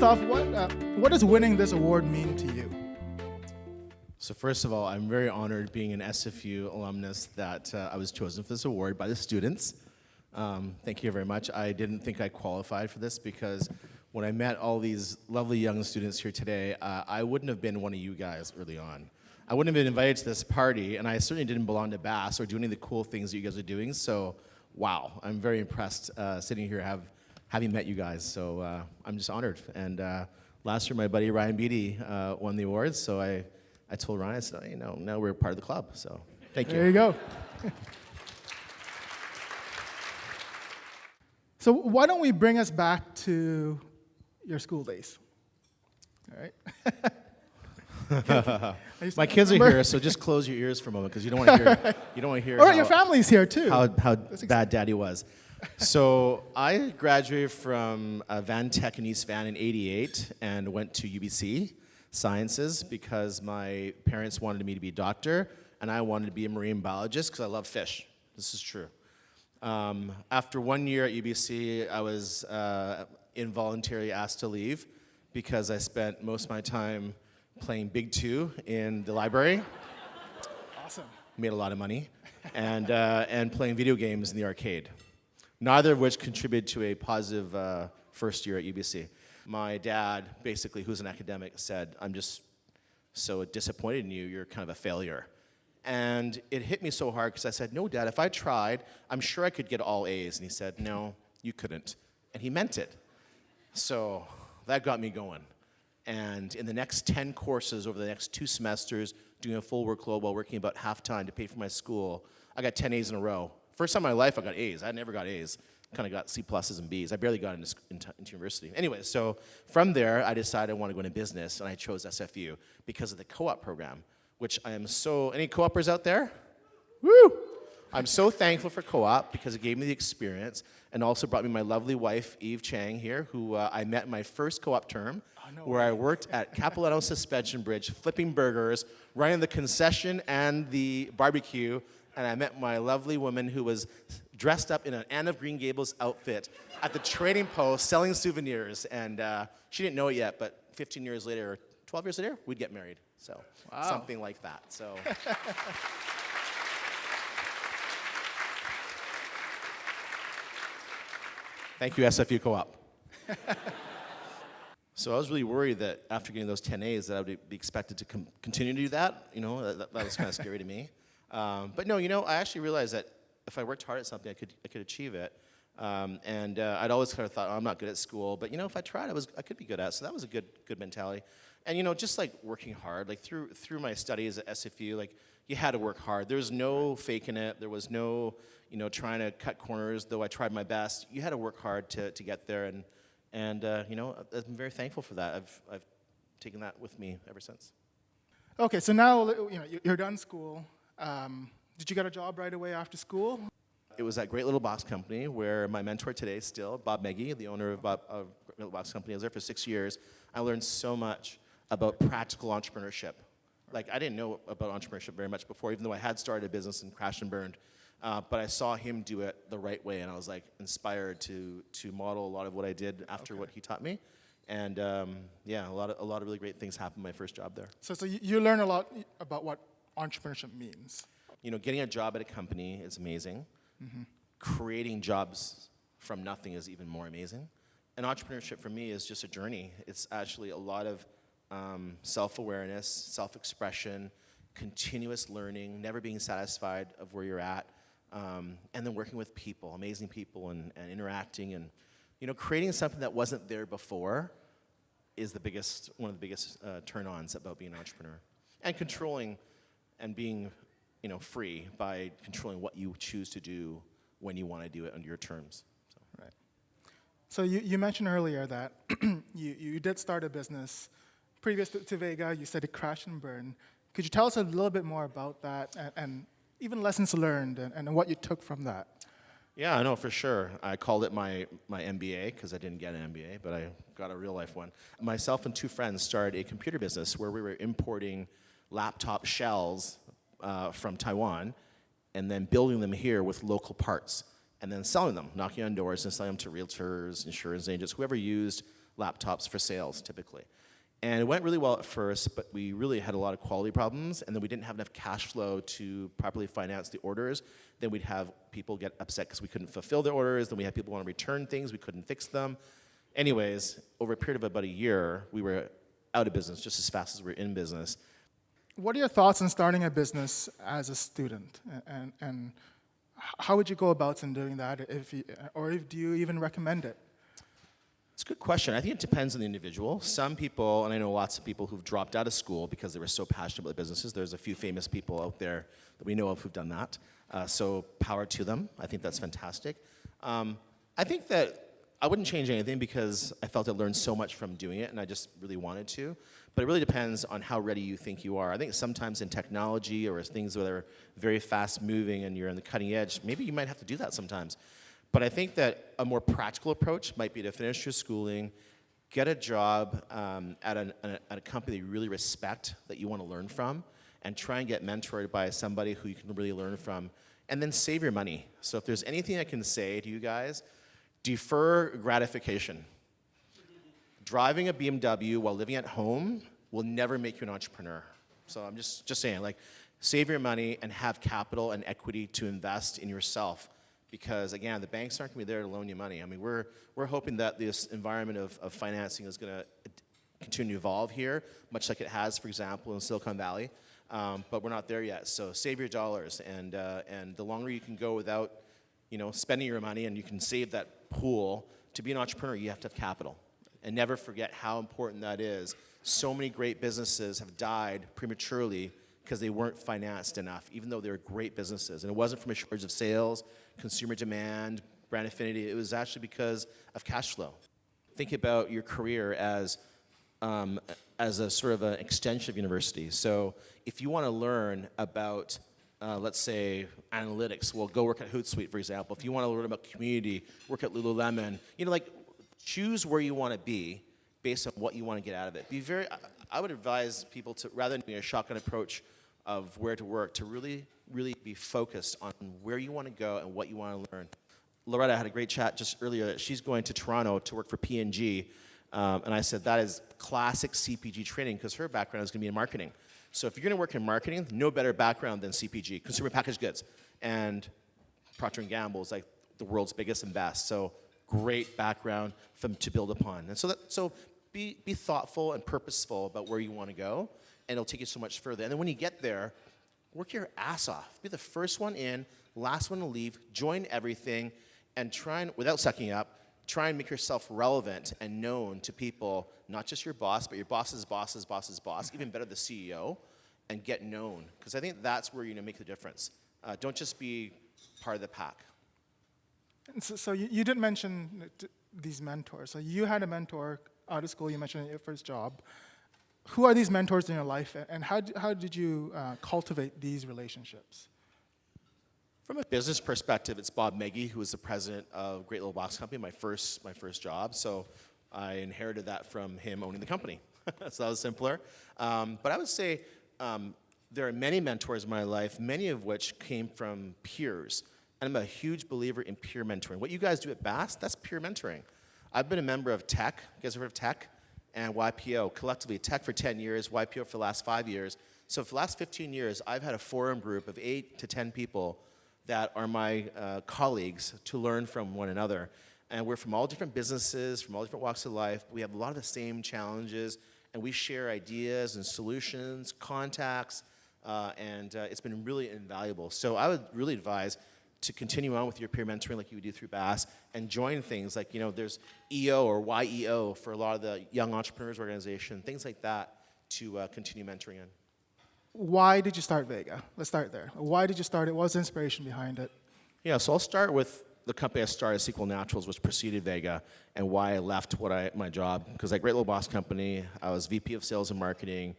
first off, what does winning this award mean to you? So first of all, I'm very honored being an SFU alumnus that I was chosen for this award by the students. Thank you very much. I didn't think I qualified for this because when I met all these lovely young students here today, I wouldn't have been one of you guys early on. I wouldn't have been invited to this party, and I certainly didn't belong to Bass or do any of the cool things that you guys are doing. So, wow, I'm very impressed sitting here having met you guys. So I'm just honored. And last year, my buddy Ryan Beedie won the awards. So I told Ryan, I said, you know, now we're part of the club. So thank you. There you go. So why don't we bring us back to your school days? All right. My kids are here, so just close your ears for a moment because you don't want to hear. You don't want to hear. All right, your family's here too. How bad Daddy was. So I graduated from Van Tech in East Van in '88 and went to UBC Sciences because my parents wanted me to be a doctor and I wanted to be a marine biologist because I love fish. This is true. After 1 year at UBC, I was involuntarily asked to leave because I spent most of my time playing Big Two in the library. Awesome. Made a lot of money. And playing video games in the arcade. Neither of which contributed to a positive first year at UBC. My dad, basically, who's an academic, said, I'm just so disappointed in you, you're kind of a failure. And it hit me so hard because I said, no, Dad, if I tried, I'm sure I could get all A's. And he said, no, you couldn't. And he meant it. So that got me going. And in the next 10 courses over the next 2 semesters, doing a full workload while working about half-time to pay for my school, I got 10 A's in a row. First time in my life I got A's. I never got A's. Kind of got C pluses and B's. I barely got into university. Anyway, so from there, I decided I want to go into business, and I chose SFU because of the co-op program, which I am so, any co-opers out there? Woo! I'm so thankful for co-op because it gave me the experience and also brought me my lovely wife, Eve Chang here, who I met in my first co-op term, where I worked at Capilano Suspension Bridge, flipping burgers, running the concession and the barbecue, and I met my lovely woman who was dressed up in an Anne of Green Gables outfit at the trading post selling souvenirs, and she didn't know it yet, but 15 years later, or 12 years later, we'd get married, so something like that. So. Thank you, SFU Co-op. So I was really worried that after getting those 10 A's that I would be expected to continue to do that. You know, that was kind of scary to me. But no, you know, I actually realized that if I worked hard at something, I could achieve it. I'd always kind of thought, oh, I'm not good at school, but you know, if I tried, I could be good at it. So that was a good mentality. And you know, just like working hard, like through my studies at SFU, like you had to work hard. There was no faking it. There was no, you know, trying to cut corners. Though I tried my best, you had to work hard to get there. And you know, I'm very thankful for that. I've taken that with me ever since. Okay, so now you know you're done school. Did you get a job right away after school? It was that Great Little Box Company where my mentor today still, Bob Meggie, the owner of Great Little Box Company. I was there for 6 years. I learned so much about practical entrepreneurship. Like, I didn't know about entrepreneurship very much before, even though I had started a business and crashed and burned. But I saw him do it the right way, and I was like inspired to model a lot of what I did after what he taught me. And yeah, a lot of really great things happened in my first job there. So you learn a lot about what entrepreneurship means. You know, getting a job at a company is amazing. Mm-hmm. Creating jobs from nothing is even more amazing. And entrepreneurship for me is just a journey. It's actually a lot of self-awareness, self-expression, continuous learning, never being satisfied of where you're at, and then working with people, amazing people, and interacting, and you know, creating something that wasn't there before is one of the biggest turn-ons about being an entrepreneur, and controlling and being, you know, free by controlling what you choose to do when you want to do it under your terms. So. Right. So you mentioned earlier that you did start a business previous to Vega. You said it crashed and burned. Could you tell us a little bit more about that and even lessons learned and what you took from that? Yeah, I know for sure. I called it my MBA because I didn't get an MBA, but I got a real life one. Myself and 2 friends started a computer business where we were importing laptop shells from Taiwan and then building them here with local parts and then selling them, knocking on doors and selling them to realtors, insurance agents, whoever used laptops for sales, typically. And it went really well at first, but we really had a lot of quality problems, and then we didn't have enough cash flow to properly finance the orders. Then we'd have people get upset because we couldn't fulfill their orders. Then we had people want to return things, we couldn't fix them. Anyways, over a period of about a year, we were out of business just as fast as we were in business. What are your thoughts on starting a business as a student, and how would you go about in doing that, do you even recommend it? It's a good question. I think it depends on the individual. Some people, and I know lots of people who've dropped out of school because they were so passionate about their businesses. There's a few famous people out there that we know of who've done that. So power to them. I think that's fantastic. I think that I wouldn't change anything because I felt I learned so much from doing it, and I just really wanted to. But it really depends on how ready you think you are. I think sometimes in technology or things that are very fast moving and you're on the cutting edge, maybe you might have to do that sometimes. But I think that a more practical approach might be to finish your schooling, get a job at a company that you really respect, that you want to learn from, and try and get mentored by somebody who you can really learn from, and then save your money. So if there's anything I can say to you guys, defer gratification. Driving a BMW while living at home will never make you an entrepreneur. So I'm just saying, like, save your money and have capital and equity to invest in yourself. Because again, the banks aren't going to be there to loan you money. I mean, we're hoping that this environment of financing is going to continue to evolve here, much like it has, for example, in Silicon Valley. But we're not there yet. So save your dollars, and the longer you can go without, spending your money, and you can save that pool. To be an entrepreneur, you have to have capital, and never forget how important that is. So many great businesses have died prematurely because they weren't financed enough, even though they were great businesses. And it wasn't from a shortage of sales, consumer demand, brand affinity. It was actually because of cash flow. Think about your career as a sort of an extension of university. So if you want to learn about, let's say, analytics, well, go work at Hootsuite, for example. If you want to learn about community, work at Lululemon. Choose where you want to be based on what you want to get out of it. I would advise people to, rather than a shotgun approach of where to work, to really, really be focused on where you want to go and what you want to learn. Loretta had a great chat just earlier that she's going to Toronto to work for P&G, and I said that is classic CPG training because her background is going to be in marketing. So if you're going to work in marketing, no better background than CPG, consumer packaged goods, and Procter & Gamble is like the world's biggest and best. So great background to build upon. And so be thoughtful and purposeful about where you want to go, and it'll take you so much further. And then when you get there, work your ass off. Be the first one in, last one to leave, join everything, and try and, without sucking up, try and make yourself relevant and known to people, not just your boss, but your boss's boss's boss's boss, even better, the CEO, and get known. Because I think that's where you make the difference. Don't just be part of the pack. So you did mention these mentors. So you had a mentor out of school, you mentioned your first job. Who are these mentors in your life, and how did you cultivate these relationships? From a business perspective, it's Bob Meggy, who was the president of Great Little Box Company, my first job. So I inherited that from him owning the company. So that was simpler. But I would say there are many mentors in my life, many of which came from peers. And I'm a huge believer in peer mentoring. What you guys do at BAS, that's peer mentoring. I've been a member of TEC. You guys have heard of TEC? And YPO. Collectively, TEC for 10 years, YPO for the last 5 years. So for the last 15 years, I've had a forum group of 8 to 10 people that are my colleagues to learn from one another. And we're from all different businesses, from all different walks of life. We have a lot of the same challenges, and we share ideas and solutions, contacts, and it's been really invaluable. So I would really advise to continue on with your peer mentoring like you would do through BAS, and join things like, there's EO or YEO for a lot of the Young Entrepreneurs Organization, things like that to continue mentoring in. Why did you start Vega? Let's start there. Why did you start it? What was the inspiration behind it? Yeah, so I'll start with the company I started, SFU Naturals, which preceded Vega, and why I left my job. Because at Great Little Boss Company, I was VP of Sales and Marketing.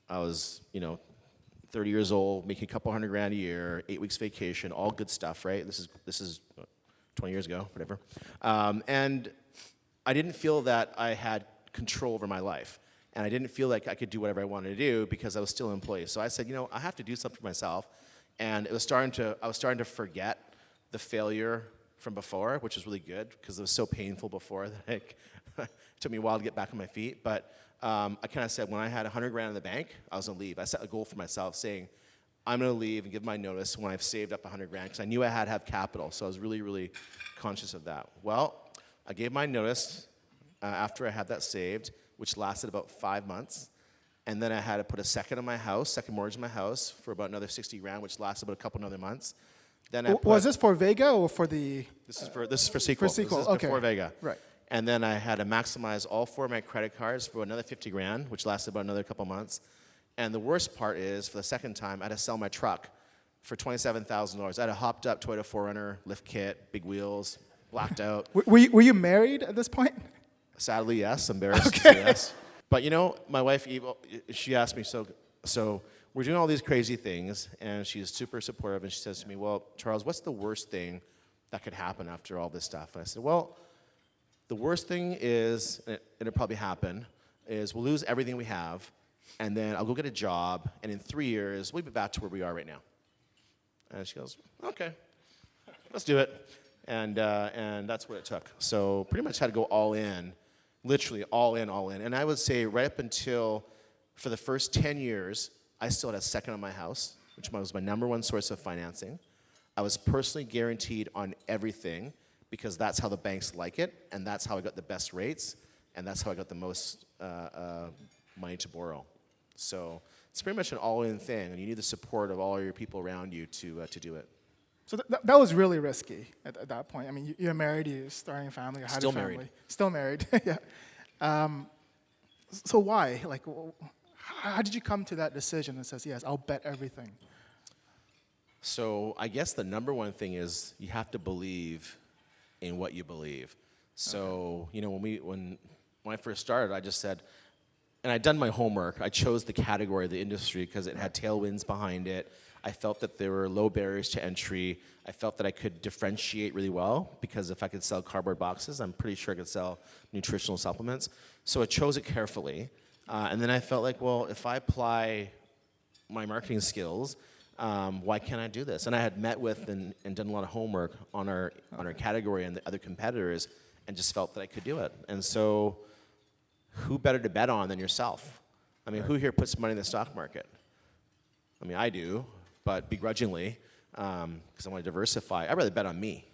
I was, 30 years old, making a couple $100,000 a year, 8 weeks vacation, all good stuff, right? This is 20 years ago, whatever. And I didn't feel that I had control over my life. And I didn't feel like I could do whatever I wanted to do because I was still an employee. So I said, I have to do something for myself. And I was starting to forget the failure from before, which was really good because it was so painful before that it took me a while to get back on my feet. But I kind of said when I had $100,000 in the bank, I was going to leave. I set a goal for myself saying, I'm going to leave and give my notice when I've saved up $100,000 because I knew I had to have capital. So I was really, really conscious of that. Well, I gave my notice after I had that saved, which lasted about 5 months. And then I had to put a second mortgage on my house for about another $60,000, which lasted about a couple another months. Then Was this for Vega or for the? This is for Sequel. For Sequel, This is okay. before Vega. Right. And then I had to maximize all 4 of my credit cards for another $50,000, which lasted about another couple months. And the worst part is, for the second time, I had to sell my truck for $27,000. I had a hopped up Toyota 4Runner, lift kit, big wheels, blacked out. Were you married at this point? Sadly, yes. Embarrassed to say yes. But you know, my wife, Eva, she asked me, so we're doing all these crazy things, and she's super supportive, and she says to me, well, Charles, what's the worst thing that could happen after all this stuff? And I said, well, the worst thing is, and it'll probably happen, is we'll lose everything we have, and then I'll go get a job, and in 3 years, we'll be back to where we are right now. And she goes, okay, let's do it. And that's what it took. So pretty much had to go all in, literally all in. And I would say right up until, for the first 10 years, I still had a second on my house, which was my number one source of financing. I was personally guaranteed on everything because that's how the banks like it, and that's how I got the best rates, and that's how I got the most money to borrow. So it's pretty much an all-in thing, and you need the support of all your people around you to do it. So that was really risky at that point. I mean, you're married, you're starting a family, you had Still a family. married. Still married, yeah. So why? Like, how did you come to that decision that says, yes, I'll bet everything? So I guess the number one thing is you have to believe in what you believe. So, you know, when I first started, I just said, and I'd done my homework. I chose the category of the industry because it had tailwinds behind it. I felt that there were low barriers to entry. I felt that I could differentiate really well because if I could sell cardboard boxes, I'm pretty sure I could sell nutritional supplements. So I chose it carefully. And then I felt like, well, if I apply my marketing skills, why can't I do this? And I had met with and done a lot of homework on our category and the other competitors and just felt that I could do it. And so who better to bet on than yourself? I mean, who here puts money in the stock market? I mean, I do, but begrudgingly, because I want to diversify. I'd rather bet on me,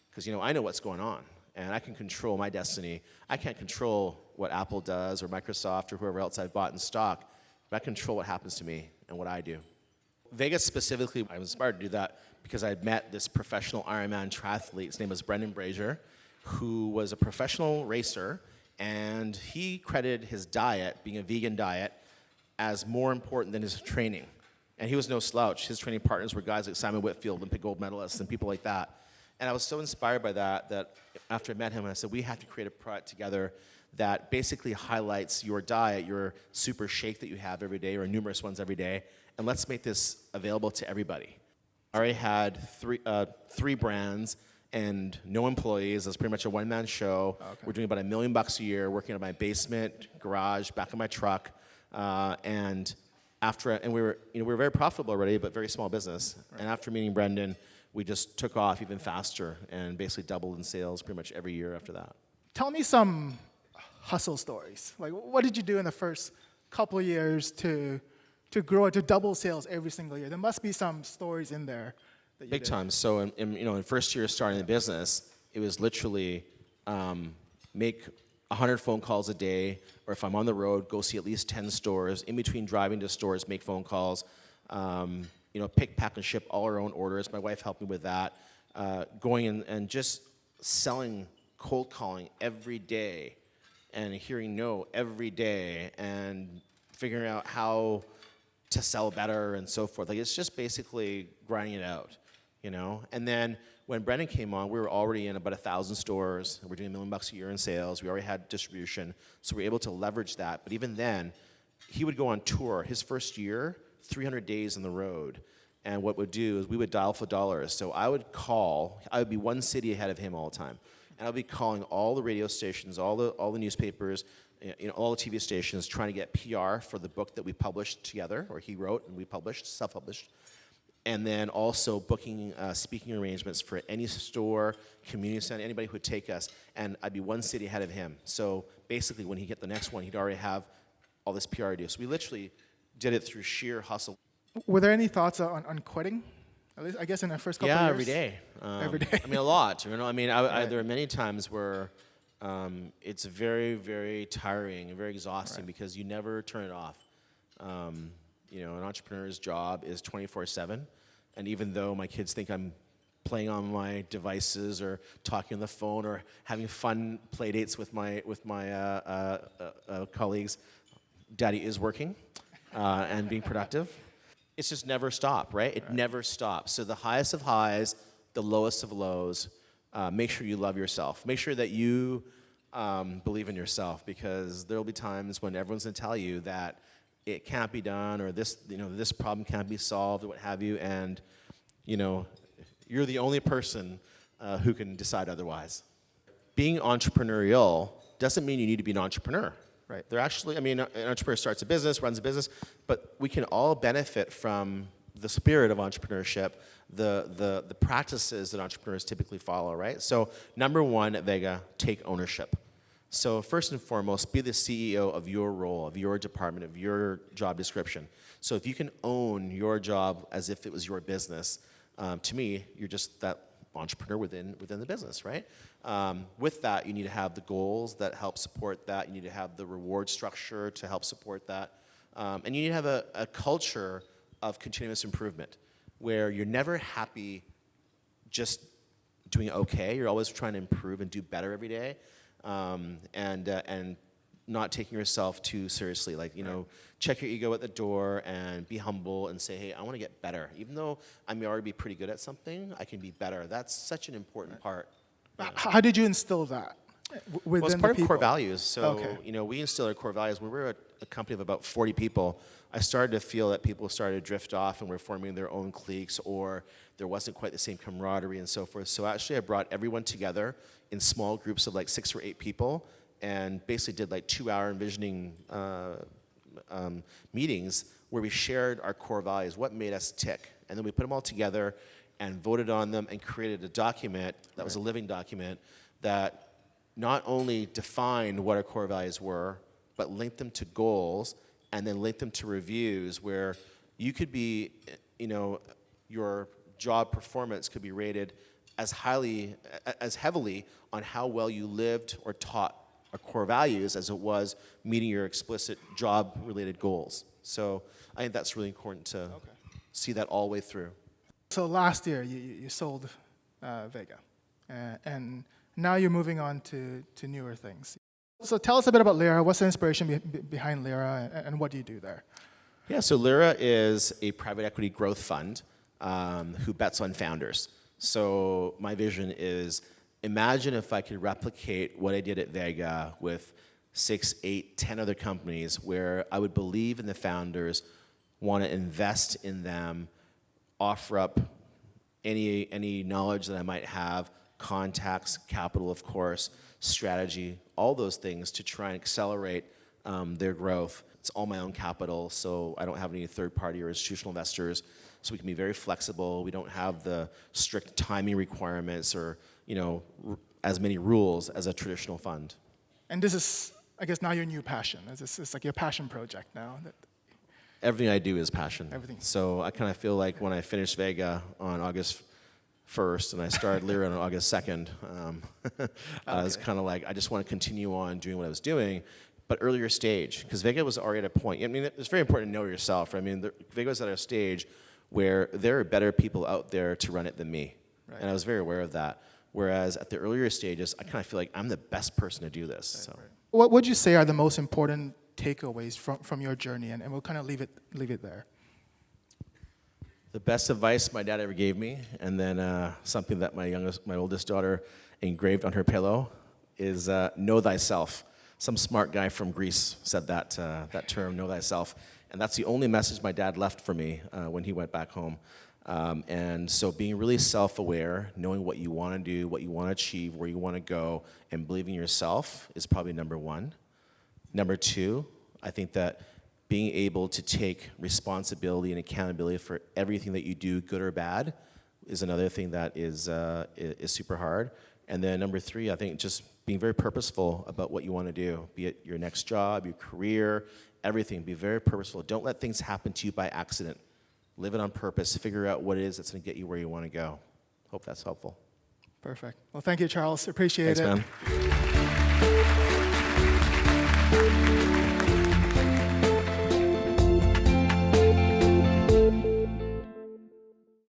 because you know I know what's going on, and I can control my destiny. I can't control what Apple does or Microsoft or whoever else I've bought in stock, but I control what happens to me and what I do. Vegas specifically, I was inspired to do that because I had met this professional Ironman triathlete. His name was Brendan Brazier, who was a professional racer, and he credited his diet, being a vegan diet, as more important than his training. And he was no slouch. His training partners were guys like Simon Whitfield, Olympic gold medalists, and people like that. And I was so inspired by that after I met him, I said, we have to create a product together that basically highlights your diet, your super shake that you have every day, or numerous ones every day, and let's make this available to everybody. I already had three brands and no employees. It was pretty much a one-man show. Okay. We're doing about $1 million a year, working in my basement, garage, back of my truck, and we were very profitable already, but very small business. Right. And after meeting Brendan, we just took off even faster and basically doubled in sales pretty much every year after that. Tell me some hustle stories. Like, what did you do in the first couple of years to grow, to double sales every single year? There must be some stories in there that you Big did. time. So in first year starting the business, it was literally make 100 phone calls a day, or if I'm on the road, go see at least 10 stores. In between driving to stores, make phone calls. Pick, pack, and ship all our own orders. My wife helped me with that. Going in and just selling, cold calling every day, and hearing no every day, and figuring out how to sell better and so forth. Like, it's just basically grinding it out, you know? And then when Brendan came on, we were already in about 1,000 stores. We're doing $1 million a year in sales. We already had distribution, so we were able to leverage that. But even then, he would go on tour. His first year, 300 days on the road. And what we'd do is we would dial for dollars. So I would be one city ahead of him all the time. And I'd be calling all the radio stations, all the newspapers, all the TV stations, trying to get PR for the book that we published together, or he wrote and we published, self-published. and then also booking speaking arrangements for any store, community center, anybody who would take us, and I'd be one city ahead of him. So basically, when he hit the next one, he'd already have all this PR to do. So we literally did it through sheer hustle. Were there any thoughts on quitting? At least, I guess, in the first couple of years? Every day. Every day. I mean, a lot. You know, I mean, there are many times where it's very, very tiring and very exhausting because you never turn it off. You know, an entrepreneur's job is 24/7, and even though my kids think I'm playing on my devices or talking on the phone or having fun play dates with my colleagues, Daddy is working and being productive. It's just never stop, right? It never stops. So the highest of highs, the lowest of lows. Make sure you love yourself. Make sure that you believe in yourself, because there will be times when everyone's going to tell you that it can't be done, or this, you know, this problem can't be solved, or what have you, and you know, you're the only person who can decide otherwise. Being entrepreneurial doesn't mean you need to be an entrepreneur. Right. They're actually, I mean, an entrepreneur starts a business, runs a business, but we can all benefit from the spirit of entrepreneurship, the practices that entrepreneurs typically follow, right? So number one at Vega, take ownership. So first and foremost, be the CEO of your role, of your department, of your job description. So if you can own your job as if it was your business, to me, you're just that entrepreneur within the business, right? With that, you need to have the goals that help support that. You need to have the reward structure to help support that. And you need to have a culture of continuous improvement where you're never happy just doing okay. You're always trying to improve and do better every day. And not taking yourself too seriously. Like, you know, check your ego at the door and be humble and say, hey, I want to get better. Even though I may already be pretty good at something, I can be better. That's such an important part. How did you instill that within Well, it's part the of core people? values. So, you know, we instill our core values. When we were a company of about 40 people, I started to feel that people started to drift off and were forming their own cliques, or there wasn't quite the same camaraderie and so forth. So actually I brought everyone together in small groups of like 6 or 8 people and basically did like 2-hour envisioning meetings where we shared our core values, what made us tick. And then we put them all together and voted on them and created a document that was a living document that not only defined what our core values were, but linked them to goals and then linked them to reviews where you could be, you know, your job performance could be rated as heavily on how well you lived or taught our core values as it was meeting your explicit job-related goals. So I think that's really important to see that all the way through. So last year, you sold Vega, and now you're moving on to newer things. So tell us a bit about Lyra. What's the inspiration behind Lyra, and what do you do there? Yeah, so Lyra is a private equity growth fund who bets on founders. So my vision is, imagine if I could replicate what I did at Vega with 6, 8, 10 other companies where I would believe in the founders, want to invest in them, offer up any knowledge that I might have, contacts, capital, of course, strategy, all those things to try and accelerate their growth. It's all my own capital, so I don't have any third-party or institutional investors, so we can be very flexible. We don't have the strict timing requirements or, you know, as many rules as a traditional fund. And this is, I guess, now your new passion. It's like your passion project now. Everything I do is passion. Everything. So I kind of feel like when I finished Vega on August 1st and I started Lyra on August 2nd, I was kind of like, I just want to continue on doing what I was doing, but earlier stage, because Vega was already at a point. I mean, it's very important to know yourself. I mean, Vega was at a stage where there are better people out there to run it than me. Right. And I was very aware of that. Whereas at the earlier stages, I kind of feel like I'm the best person to do this. Right, so. right. What would you say are the most important takeaways from your journey? And we'll kind of leave it there. The best advice my dad ever gave me, and then something that my oldest daughter engraved on her pillow, is know thyself. Some smart guy from Greece said that term, know thyself. And that's the only message my dad left for me when he went back home. And so being really self-aware, knowing what you want to do, what you want to achieve, where you want to go, and believing in yourself is probably number one. Number two, I think that being able to take responsibility and accountability for everything that you do, good or bad, is another thing that is super hard. And then number 3, I think just being very purposeful about what you want to do, be it your next job, your career, everything. Be very purposeful. Don't let things happen to you by accident. Live it on purpose. Figure out what it is that's going to get you where you want to go. Hope that's helpful. Perfect. Well, thank you, Charles. Appreciate Thanks, it. man.